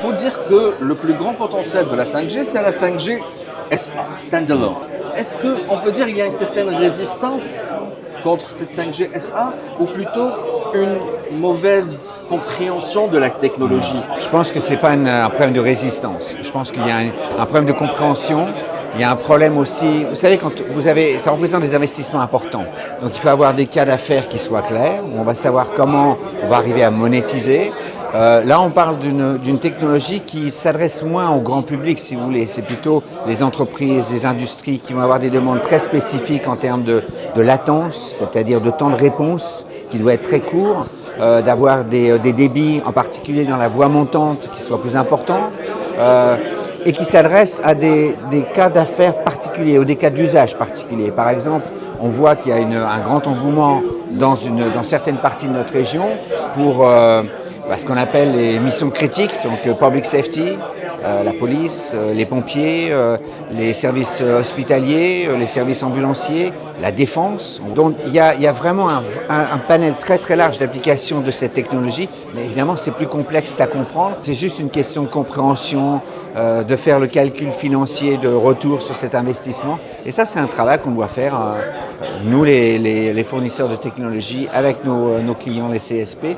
Il faut dire que le plus grand potentiel de la 5G, c'est la 5G SA, standalone. Est-ce qu'on peut dire qu'il y a une certaine résistance contre cette 5G SA ou plutôt une mauvaise compréhension de la technologie? Je pense que ce n'est pas un problème de résistance. Je pense qu'il y a un problème de compréhension. Il y a un problème aussi, vous savez, quand ça représente des investissements importants. Donc il faut avoir des cas d'affaires qui soient clairs, où on va savoir comment on va arriver à monétiser. Là, on parle d'une technologie qui s'adresse moins au grand public, si vous voulez. C'est plutôt les entreprises, les industries qui vont avoir des demandes très spécifiques en termes de latence, c'est-à-dire de temps de réponse qui doit être très court, d'avoir des débits, en particulier dans la voie montante, qui soient plus importants. Et qui s'adresse à des cas d'affaires particuliers ou des cas d'usage particuliers. Par exemple, on voit qu'il y a un grand engouement dans certaines parties de notre région pour ce qu'on appelle les missions critiques, donc public safety, la police, les pompiers, les services hospitaliers, les services ambulanciers, la défense. Donc il y a vraiment un panel très très large d'applications de cette technologie, mais évidemment c'est plus complexe à comprendre. C'est juste une question de compréhension, de faire le calcul financier de retour sur cet investissement. Et ça, c'est un travail qu'on doit faire, nous les fournisseurs de technologie, avec nos clients, les CSP,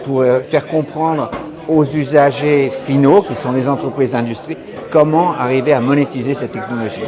pour faire comprendre aux usagers finaux, qui sont les entreprises d'industrie, comment arriver à monétiser cette technologie.